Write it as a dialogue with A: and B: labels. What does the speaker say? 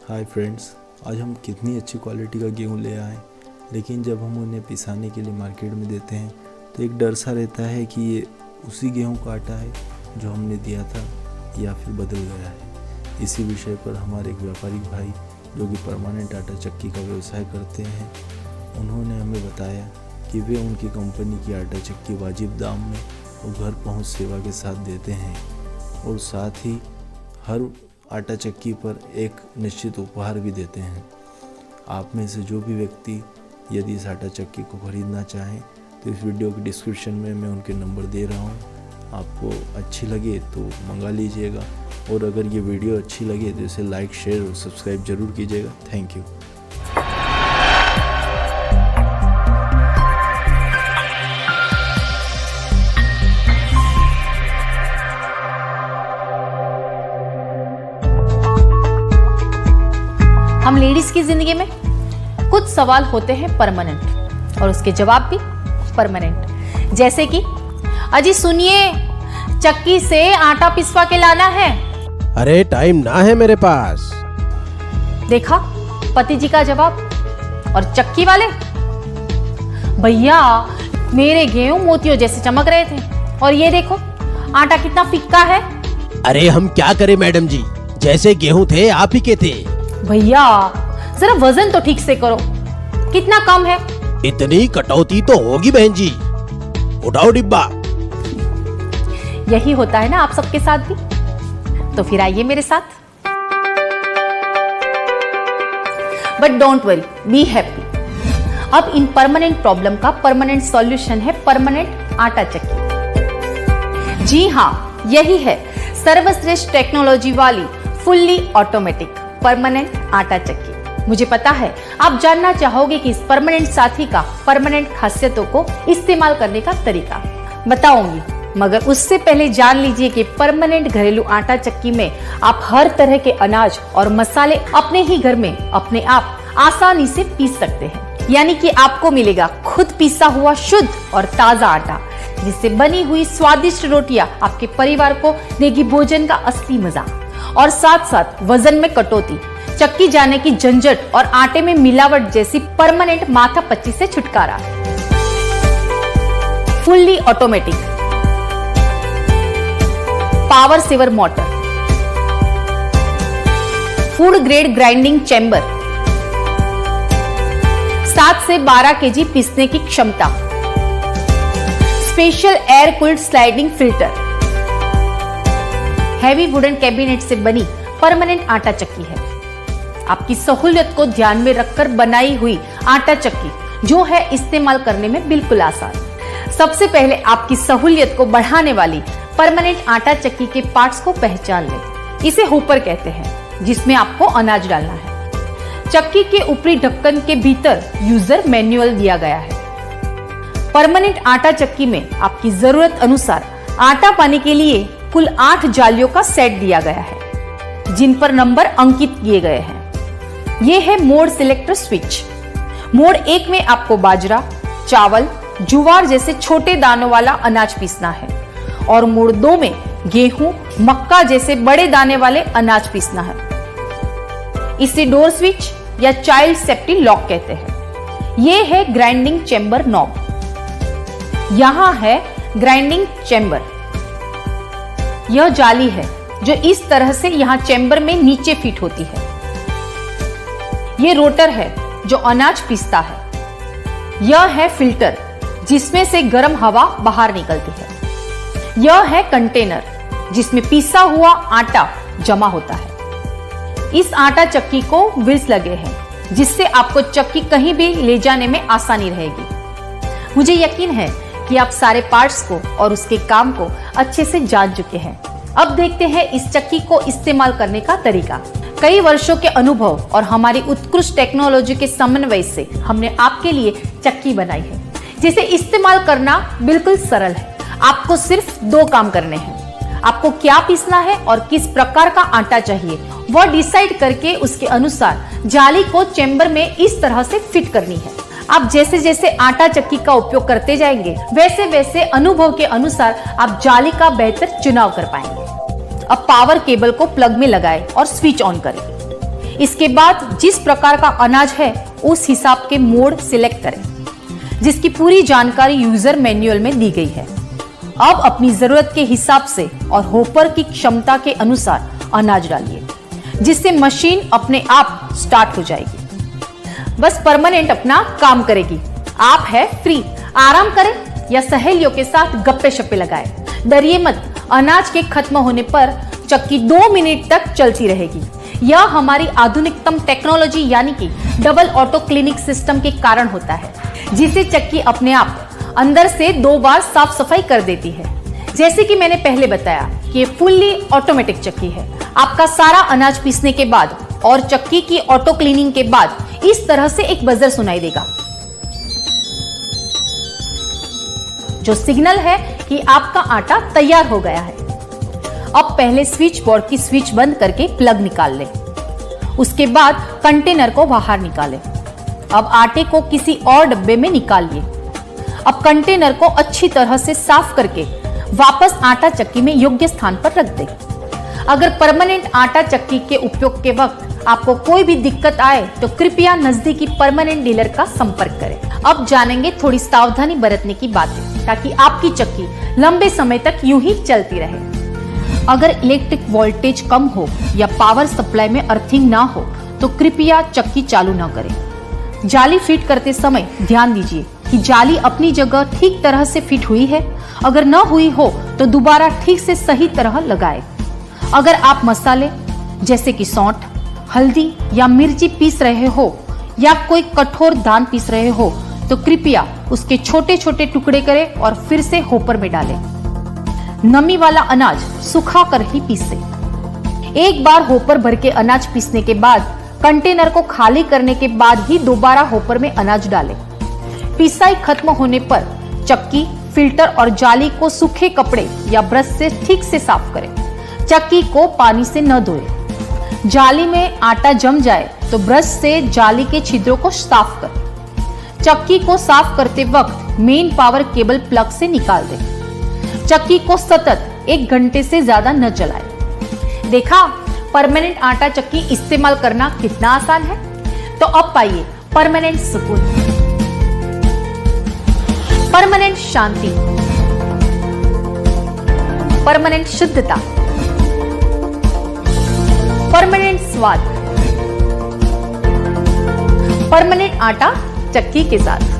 A: Hi friends, आज हम कितनी अच्छी क्वालिटी का गेहूँ ले आए, लेकिन जब हम उन्हें पिसाने के लिए मार्केट में देते हैं तो एक डर सा रहता है कि ये उसी गेहूँ का आटा है जो हमने दिया था या फिर बदल गया है। इसी विषय पर हमारे एक व्यापारिक भाई जो कि परमानेंट आटा चक्की का व्यवसाय करते हैं, उन्होंने हमें बताया कि वे उनकी कंपनी की आटा चक्की वाजिब दाम में और घर पहुँच सेवा के साथ देते हैं और साथ ही हर आटा चक्की पर एक निश्चित उपहार भी देते हैं। आप में से जो भी व्यक्ति यदि इस आटा चक्की को खरीदना चाहें तो इस वीडियो के डिस्क्रिप्शन में मैं उनके नंबर दे रहा हूं। आपको अच्छी लगे तो मंगा लीजिएगा और अगर ये वीडियो अच्छी लगे तो इसे लाइक, शेयर और सब्सक्राइब ज़रूर कीजिएगा। Thank you.
B: हम लेडीज की जिंदगी में कुछ सवाल होते हैं परमानेंट और उसके जवाब भी परमानेंट। जैसे कि अजी सुनिए, चक्की से आटा पिसवा के लाना है।
C: अरे टाइम ना है मेरे पास।
B: देखा पति जी का जवाब। और चक्की वाले, भैया मेरे गेहूं मोतियों जैसे चमक रहे थे और ये देखो आटा कितना फिक्का है।
C: अरे हम क्या करें मैडम जी, जैसे गेहूं थे आप ही के थे।
B: भैया जरा वजन तो ठीक से करो, कितना कम है।
C: इतनी कटौती तो होगी बहन जी, उठाओ डिब्बा।
B: यही होता है ना आप सबके साथ भी, तो फिर आइए मेरे साथ। But don't worry, be happy. अब इन परमानेंट प्रॉब्लम का परमानेंट सॉल्यूशन है परमानेंट आटा चक्की। जी हाँ, यही है सर्वश्रेष्ठ टेक्नोलॉजी वाली फुल्ली ऑटोमेटिक परमानेंट आटा चक्की। मुझे पता है आप जानना चाहोगे कि इस परमानेंट साथी का परमानेंट खासियतों को इस्तेमाल करने का तरीका बताऊंगी, मगर उससे पहले जान लीजिए कि परमानेंट घरेलू आटा चक्की में आप हर तरह के अनाज और मसाले अपने ही घर में अपने आप आसानी से पीस सकते हैं। यानी कि आपको मिलेगा खुद पीसा हुआ शुद्ध और ताजा आटा, जिससे बनी हुई स्वादिष्ट रोटियां आपके परिवार को देगी भोजन का असली मजा। और साथ साथ वजन में कटौती, चक्की जाने की झंझट और आटे में मिलावट जैसी परमानेंट माथापच्ची से छुटकारा। Fully automatic power saver motor, food grade grinding chamber, 7 से 12 केजी पीसने की क्षमता, special air cooled sliding filter, heavy wooden cabinet से बनी परमानेंट आटा चक्की है। आपकी सहूलियत को ध्यान में रखकर बनाई हुई आटा चक्की जो है इस्तेमाल करने में बिल्कुल आसान। सबसे पहले आपकी सहूलियत को बढ़ाने वाली परमानेंट आटा चक्की के पार्ट्स को पहचान लें। इसे होपर कहते हैं, जिसमें आपको अनाज डालना है। चक्की के ऊपरी ढक्कन के भीतर यूजर मैनुअल दिया गया है। परमानेंट आटा चक्की में आपकी जरूरत अनुसार आटा पाने के लिए कुल 8 जालियों का सेट दिया गया है, जिन पर नंबर अंकित किए गए हैं। यह है मोड सिलेक्टर स्विच। मोड 1 में आपको बाजरा, चावल, जुवार जैसे छोटे दानों वाला अनाज पीसना है और मोड 2 में गेहूं, मक्का जैसे बड़े दाने वाले अनाज पीसना है। इसे डोर स्विच या चाइल्ड सेफ्टी लॉक कहते हैं। यह है ग्राइंडिंग चैम्बर नॉब। यहां है ग्राइंडिंग चैम्बर। यह जाली है जो इस तरह से यहां चैम्बर में नीचे फिट होती है। यह रोटर है जो अनाज पीसता है। यह है फिल्टर जिसमें से गर्म हवा बाहर निकलती है। यह है कंटेनर जिसमें पीसा हुआ आटा जमा होता है। इस आटा चक्की को व्हील्स लगे हैं, जिससे आपको चक्की कहीं भी ले जाने में आसानी रहेगी। मुझे यकीन है कि आप सारे पार्ट्स को और उसके काम को अच्छे से जान चुके हैं। अब देखते हैं इस चक्की को इस्तेमाल करने का तरीका। कई वर्षों के अनुभव और हमारी उत्कृष्ट टेक्नोलॉजी के समन्वय से हमने आपके लिए चक्की बनाई है, जिसे इस्तेमाल करना बिल्कुल सरल है। आपको सिर्फ 2 काम करने हैं। आपको क्या पीसना है और किस प्रकार का आटा चाहिए, वह डिसाइड करके उसके अनुसार जाली को चैम्बर में इस तरह से फिट करनी है। आप जैसे जैसे आटा चक्की का उपयोग करते जाएंगे, वैसे वैसे अनुभव के अनुसार आप जाली का बेहतर चुनाव कर पाएंगे। अब पावर केबल को प्लग में लगाएं और स्विच ऑन करें। इसके बाद जिस प्रकार का अनाज है उस हिसाब के मोड सिलेक्ट करें, जिसकी पूरी जानकारी यूजर मैन्युअल में दी गई है। अब अपनी जरूरत के हिसाब से और होपर की क्षमता के अनुसार अनाज डालिए, जिससे मशीन अपने आप स्टार्ट हो जाएगी। बस परमानेंट अपना काम करेगी। आप है फ्री, आराम करें या सहेलियों के साथ गप्पे शप्पे लगाएं। डरिए मत, अनाज के खत्म होने पर चक्की 2 मिनट तक चलती रहेगी। यह हमारी आधुनिकतम टेक्नोलॉजी यानी कि डबल ऑटो क्लीनिंग सिस्टम के कारण होता है, जिसे चक्की अपने आप अंदर से 2 बार साफ सफाई कर देती है। जैसे कि मैंने पहले बताया कि ये फुल्ली ऑटोमेटिक चक्की है। आपका सारा अनाज पीसने के बाद और चक्की की ऑटो क्लीनिंग के बाद इस तरह से एक बजर सुनाई देगा, जो सिग्नल है कि आपका आटा तैयार हो गया है। अब पहले स्विच बोर्ड की स्विच बंद करके प्लग निकाल लें। उसके बाद कंटेनर को बाहर निकालें। अब आटे को किसी और डब्बे में निकालिए। अब कंटेनर को अच्छी तरह से साफ करके वापस आटा चक्की में योग्य स्थान पर रख दें। अगर परमानेंट आटा चक्की के उपयोग के वक्त आपको कोई भी दिक्कत आए तो कृपया नजदीकी परमानेंट डीलर का संपर्क करें। अब जानेंगे थोड़ी सावधानी बरतने की बातें, ताकि आपकी चक्की लंबे समय तक यूं ही चलती रहे। अगर इलेक्ट्रिक वोल्टेज कम हो या पावर सप्लाई में अर्थिंग ना हो तो कृपया चक्की चालू ना करें। जाली फिट करते समय ध्यान दीजिए कि जाली अपनी जगह ठीक तरह से फिट हुई है। अगर न हुई हो तो दोबारा ठीक से सही तरह लगाएं। अगर आप मसाले जैसे कि सौंठ, हल्दी या मिर्ची पीस रहे हो या कोई कठोर दान पीस रहे हो तो कृपया उसके छोटे छोटे टुकड़े करें और फिर से होपर में डालें। नमी वाला अनाज सुखा कर ही पीसें। एक बार होपर भर के अनाज पीसने के बाद कंटेनर को खाली करने के बाद ही दोबारा होपर में अनाज डालें। पिसाई खत्म होने पर चक्की, फिल्टर और जाली को सूखे कपड़े या ब्रश से ठीक से साफ करें। चक्की को पानी से न धोएं। जाली में आटा जम जाए तो ब्रश से जाली के छिद्रों को साफ करें। चक्की को साफ करते वक्त मेन पावर केबल प्लग से निकाल दें। चक्की को सतत 1 घंटे से ज्यादा न चलाएं। देखा, परमानेंट आटा चक्की इस्तेमाल करना कितना आसान है। तो अब पाइए परमानेंट सुकून, परमानेंट शांति, परमानेंट शुद्धता, परमानेंट स्वाद, परमानेंट आटा चक्की के साथ।